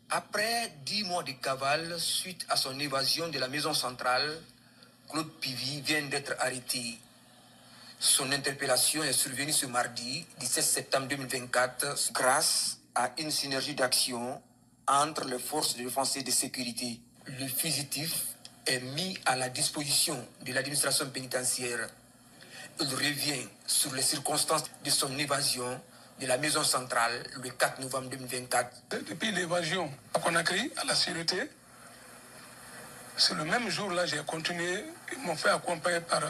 Après 10 mois de cavale suite à son évasion de la maison centrale, Claude Pivy vient d'être arrêté. Son interpellation est survenue ce mardi 17 septembre 2024 grâce à une synergie d'action entre les forces de défense et de sécurité. Le fugitif est mis à la disposition de l'administration pénitentiaire. Il revient sur les circonstances de son évasion de la maison centrale le 4 novembre 2024. Depuis l'évasion à Conakry, à la sûreté, c'est le même jour-là j'ai continué, ils m'ont fait accompagner par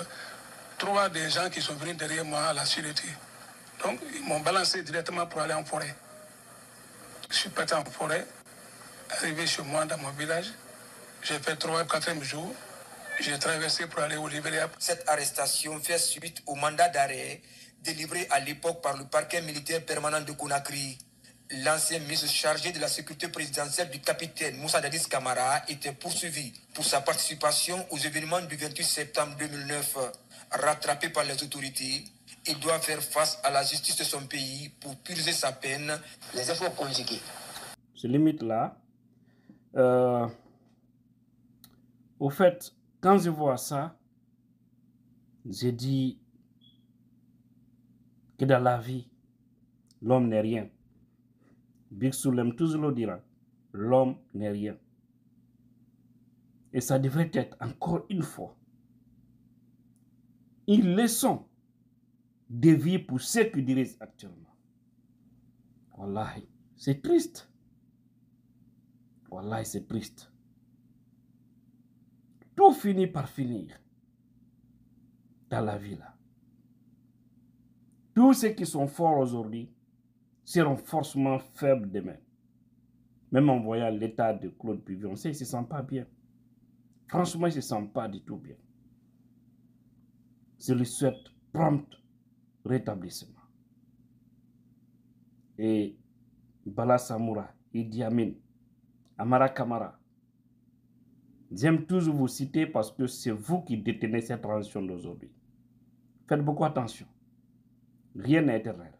3 des gens qui sont venus derrière moi à la sûreté. Donc ils m'ont balancé directement pour aller en forêt. Je suis parti en forêt, arrivé chez moi dans mon village, j'ai fait 3e, 4e jour, j'ai traversé pour aller au Libéria. Cette arrestation fait suite au mandat d'arrêt délivré à l'époque par le parquet militaire permanent de Conakry. L'ancien ministre chargé de la sécurité présidentielle du capitaine Moussa Dadis Camara était poursuivi pour sa participation aux événements du 28 septembre 2009. Rattrapé par les autorités, il doit faire face à la justice de son pays pour purger sa peine. Les efforts conjugués. Je limite là. Au fait, quand je vois ça, j'ai dit que dans la vie, l'homme n'est rien. Big Soulem toujours le dira, l'homme n'est rien. Et ça devrait être encore une fois une leçon de vie pour ceux qui dirigent actuellement. Wallahi, c'est triste. Wallahi, c'est triste. Tout finit par finir dans la vie là. Tous ceux qui sont forts aujourd'hui seront forcément faibles demain. Même en voyant l'état de Claude Pivy, on sait qu'il ne se sent pas bien. Franchement, il ne se sent pas du tout bien. Je lui souhaite prompt rétablissement. Et Bala Samoura, Idi Amin, Amara Kamara, j'aime toujours vous citer parce que c'est vous qui détenez cette transition d'aujourd'hui. Faites beaucoup attention. Rien n'est éternel.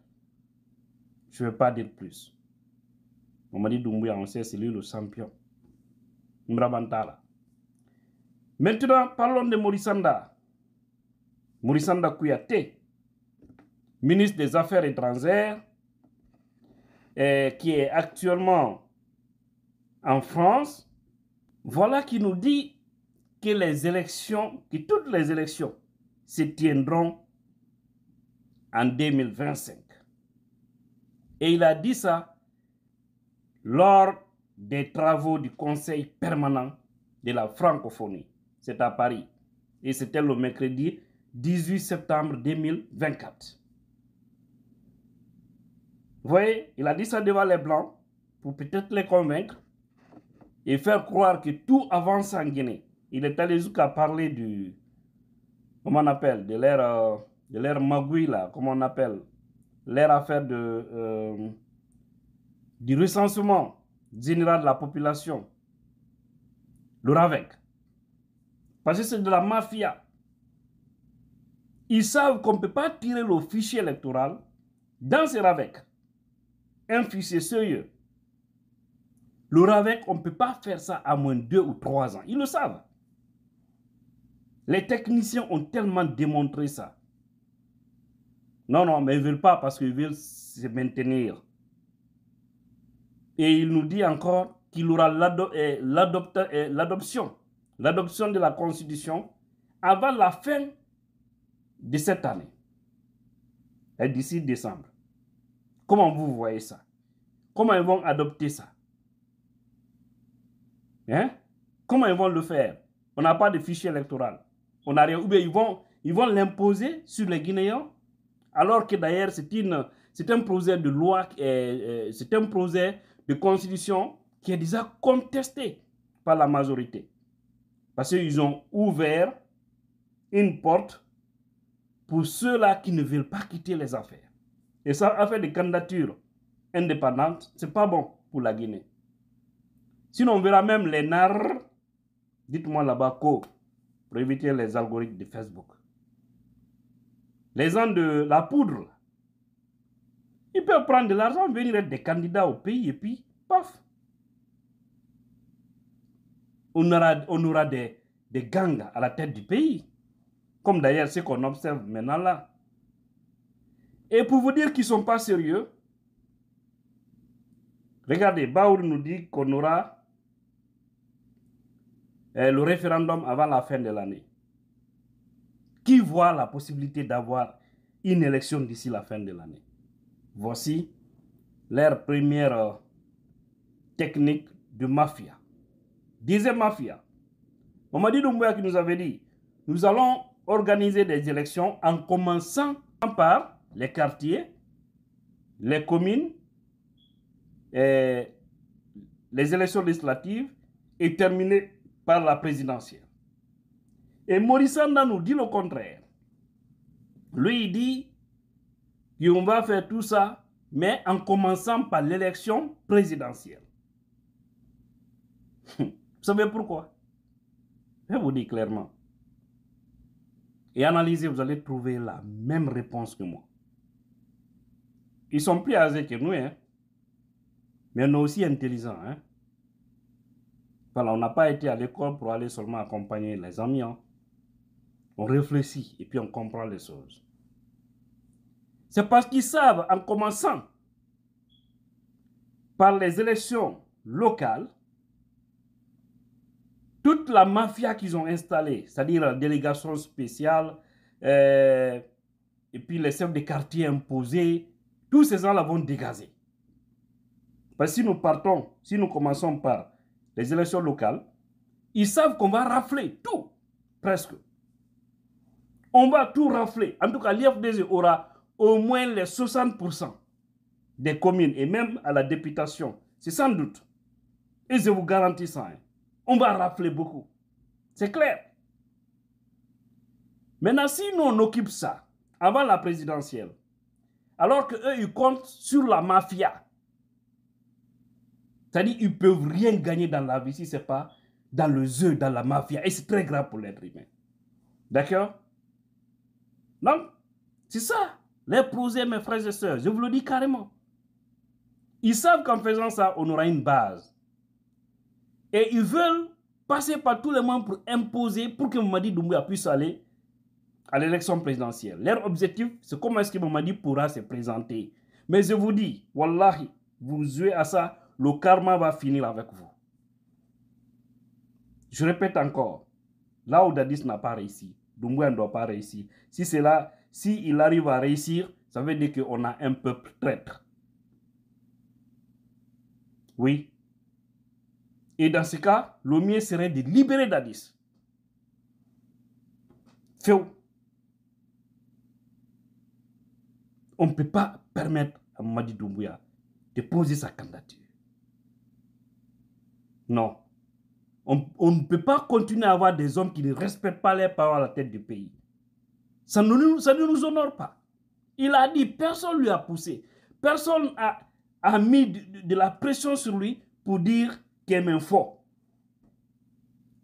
Je ne veux pas dire plus. On m'a dit Doumbouya, on sait, c'est lui le champion. Mbrabantala. Maintenant, parlons de Morissanda. Morissanda Kouyaté, ministre des Affaires étrangères, qui est actuellement en France. Voilà qui nous dit que les élections, que toutes les élections se tiendront en 2025. Et il a dit ça lors des travaux du Conseil permanent de la francophonie. C'est à Paris. Et c'était le mercredi 18 septembre 2024. Vous voyez, il a dit ça devant les Blancs pour peut-être les convaincre et faire croire que tout avance en Guinée. Il est allé jusqu'à parler du, comment on appelle, de l'ère magouille là, comment on appelle, l'ère affaire de, du recensement général de la population, le RAVEC. Parce que c'est de la mafia. Ils savent qu'on ne peut pas tirer le fichier électoral dans ce RAVEC. Un fichier sérieux. Le RAVEC, on ne peut pas faire ça à moins de 2 ou 3 ans. Ils le savent. Les techniciens ont tellement démontré ça. Non, mais ils ne veulent pas parce qu'ils veulent se maintenir. Et il nous dit encore qu'il aura l'adoption de la Constitution avant la fin de cette année. Et d'ici décembre. Comment vous voyez ça? Comment ils vont adopter ça? Hein? Comment ils vont le faire? On n'a pas de fichier électoral. On n'a rien. Ou bien ils vont l'imposer sur les Guinéens, alors que d'ailleurs c'est un projet de loi, c'est un projet de constitution qui est déjà contesté par la majorité. Parce qu'ils ont ouvert une porte pour ceux-là qui ne veulent pas quitter les affaires. Et ça, affaire de candidature indépendante, c'est pas bon pour la Guinée. Sinon, on verra même les narrs, dites-moi là-bas, pour éviter les algorithmes de Facebook. Les gens de la poudre, ils peuvent prendre de l'argent, venir être des candidats au pays et puis, paf. on aura des gangs à la tête du pays. Comme d'ailleurs ce qu'on observe maintenant là. Et pour vous dire qu'ils ne sont pas sérieux, regardez, Baour nous dit qu'on aura le référendum avant la fin de l'année. Qui voit la possibilité d'avoir une élection d'ici la fin de l'année? Voici leur première technique de mafia. Deuxième mafia. Mamadi Doumbouya qui nous avait dit, nous allons organiser des élections en commençant par les quartiers, les communes, et les élections législatives et terminer par la présidentielle. Et Maurice Anda nous dit le contraire. Lui, il dit qu'on va faire tout ça, mais en commençant par l'élection présidentielle. Vous savez pourquoi? Je vous dis clairement. Et analysez, vous allez trouver la même réponse que moi. Ils sont plus âgés que nous, hein? Mais nous aussi intelligents. Hein? Voilà, on n'a pas été à l'école pour aller seulement accompagner les amis. Hein? On réfléchit et puis on comprend les choses. C'est parce qu'ils savent, en commençant par les élections locales, toute la mafia qu'ils ont installée, c'est-à-dire la délégation spéciale, et puis les chefs de quartier imposés, tous ces gens-là vont dégager. Parce que si nous partons, si nous commençons par les élections locales, ils savent qu'on va rafler tout, presque. On va tout rafler. En tout cas, l'IFDG aura au moins les 60% des communes et même à la députation. C'est sans doute. Et je vous garantis ça. Hein. On va rafler beaucoup. C'est clair. Maintenant, si nous on occupe ça avant la présidentielle, alors qu'eux, ils comptent sur la mafia, c'est-à-dire qu'ils ne peuvent rien gagner dans la vie si ce n'est pas dans le jeu, dans la mafia. Et c'est très grave pour l'être humain. D'accord? Donc, c'est ça, les projets, mes frères et sœurs. Je vous le dis carrément. Ils savent qu'en faisant ça, on aura une base. Et ils veulent passer par tous les membres pour imposer, pour que Mamadi Doumbouya puisse aller à l'élection présidentielle. Leur objectif, c'est comment est-ce que Mamadi pourra se présenter. Mais je vous dis, wallahi, vous jouez à ça, le karma va finir avec vous. Je répète encore, là où Dadis n'a pas réussi, Doumbouya ne doit pas réussir. Si c'est là, s'il arrive à réussir, ça veut dire qu'on a un peuple traître. Oui. Et dans ce cas, le mieux serait de libérer Dadis. On ne peut pas permettre à Mamadi Doumbouya de poser sa candidature. Non. On ne peut pas continuer à avoir des hommes qui ne respectent pas les paroles à la tête du pays. Ça ne nous honore pas. Il a dit, personne ne lui a poussé. Personne a mis de la pression sur lui pour dire qu'il est même fort.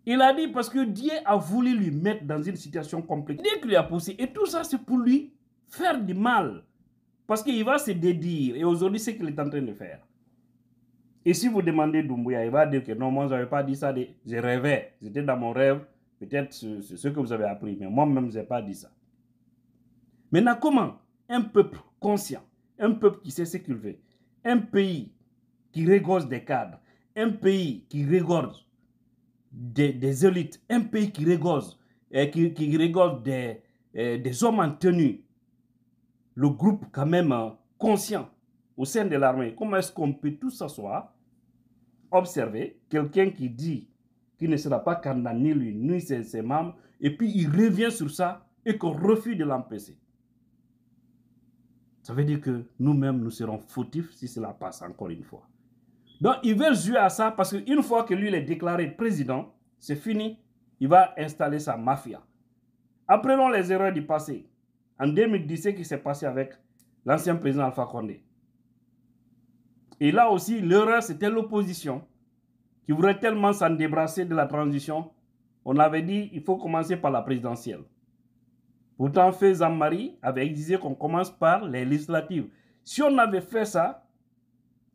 Il a dit parce que Dieu a voulu lui mettre dans une situation compliquée. Dieu qui lui a poussé. Et tout ça, c'est pour lui faire du mal. Parce qu'il va se dédire. Et aujourd'hui, c'est ce qu'il est en train de faire. Et si vous demandez Doumbouya, il va dire que non, moi, je n'avais pas dit ça. Je rêvais. J'étais dans mon rêve. Peut-être c'est ce que vous avez appris. Mais moi-même, je n'ai pas dit ça. Maintenant, comment un peuple conscient, un peuple qui sait ce qu'il veut, un pays qui regorge des cadres, un pays qui regorge des élites, un pays qui regorge, des hommes en tenue, le groupe quand même conscient au sein de l'armée, comment est-ce qu'on peut tous s'asseoir, observer quelqu'un qui dit qu'il ne sera pas candidat ni lui, ni ses membres, et puis il revient sur ça et qu'on refuse de l'empêcher. Ça veut dire que nous-mêmes, nous serons fautifs si cela passe encore une fois. Donc, ils veulent jouer à ça parce qu'une fois que lui il est déclaré président, c'est fini. Il va installer sa mafia. Apprenons les erreurs du passé. En 2010, ce qui s'est passé avec l'ancien président Alpha Condé. Et là aussi, l'erreur, c'était l'opposition qui voudrait tellement s'en débarrasser de la transition. On avait dit il faut commencer par la présidentielle. Pourtant, Feu Zambari avait exigé qu'on commence par les législatives. Si on avait fait ça,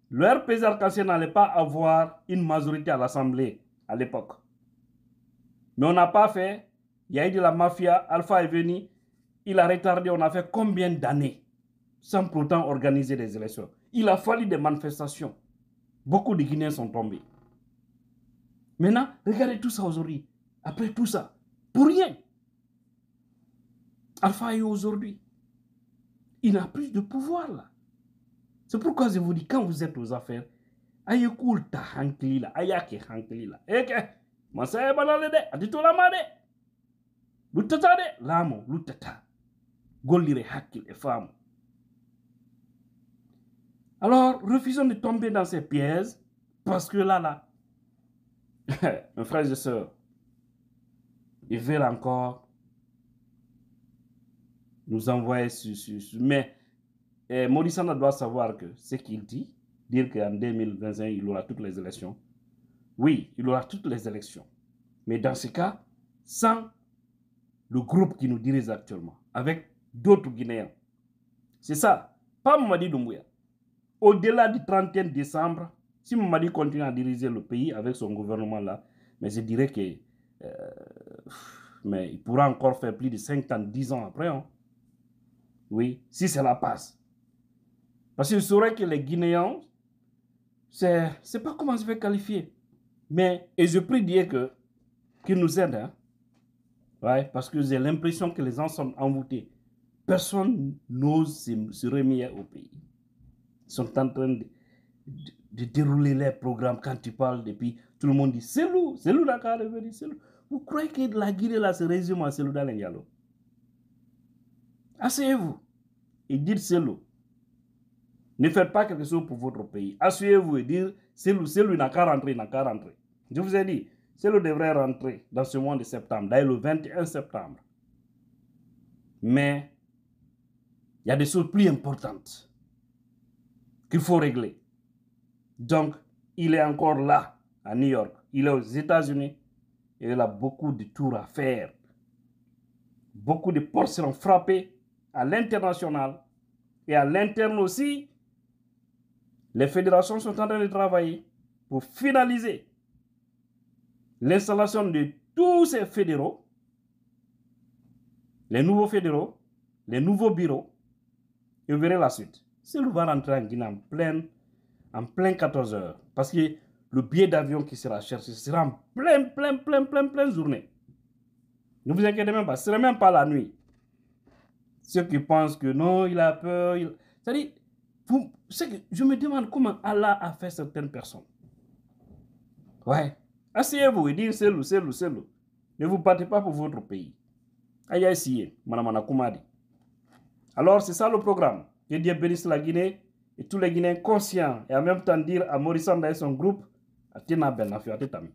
le RPZ Arc-en-Ciel n'allait pas avoir une majorité à l'Assemblée à l'époque. Mais on n'a pas fait. Il y a eu de la mafia. Alpha est venu. Il a retardé. On a fait combien d'années sans pourtant organiser des élections? Il a fallu des manifestations. Beaucoup de Guinéens sont tombés. Maintenant, regardez tout ça aujourd'hui. Après tout ça, pour rien. Alpha est aujourd'hui. Il a plus de pouvoir là. C'est pourquoi je vous dis, quand vous êtes aux affaires, aïe cool ta hankli là, aïe ke hankli là. Eke, masaya banale de, adito la made. Lutata de, lamo, lutata. Golire hakil et femme. Alors, refusons de tomber dans ces pièges, parce que là, mes frères et sœurs, ils veulent encore nous envoyer mais Maurice Sanda doit savoir que ce qu'il dit, dire qu'en 2025, il aura toutes les élections. Oui, il aura toutes les élections. Mais dans ce cas, sans le groupe qui nous dirige actuellement, avec d'autres Guinéens. C'est ça. Pas Mamadi Doumbouya. Au-delà du 31 décembre, si Mamadi continue à diriger le pays avec son gouvernement là, mais je dirais que mais il pourra encore faire plus de 5 ans, 10 ans après. Hein. Oui, si cela passe. Parce qu'il saurait que les Guinéens, c'est pas comment je vais qualifier. Mais, et je prie Dieu qu'il nous aide. Hein. Ouais, parce que j'ai l'impression que les gens sont envoûtés. Personne n'ose se remettre au pays. Ils sont en train de dérouler les programmes quand tu parles depuis. Tout le monde dit c'est loup Dakar est venu, c'est loup. Vous croyez que la Guinée là se résume à Selou Dalengalo? Asseyez-vous et dites c'est loup. Ne faites pas quelque chose pour votre pays. Asseyez-vous et dites c'est loup n'a qu'à rentrer, Je vous ai dit, Selou devrait rentrer dans ce mois de septembre, d'ailleurs le 21 septembre. Mais il y a des choses plus importantes qu'il faut régler. Donc, il est encore là, à New York. Il est aux États-Unis. Et il a beaucoup de tours à faire. Beaucoup de portes seront frappées à l'international et à l'interne aussi. Les fédérations sont en train de travailler pour finaliser l'installation de tous ces fédéraux, les nouveaux fédéraux, les nouveaux bureaux. Et vous verrez la suite. Selou va rentrer en Guinée en plein 14 heures. Parce que le billet d'avion qui sera cherché sera en plein journée. Ne vous inquiétez même pas, ce ne sera même pas la nuit. Ceux qui pensent que non, il a peur. C'est-à-dire, je me demande comment Allah a fait certaines personnes. Ouais. Asseyez-vous et dites c'est loup. Ne vous battez pas pour votre pays. Aïe, essayez, Manamana Koumadi. Alors, c'est ça le programme. Que Dieu bénisse la Guinée et tous les Guinéens conscients et en même temps dire à Maurice Sanda et son groupe, Atina Ben Afio Atetami.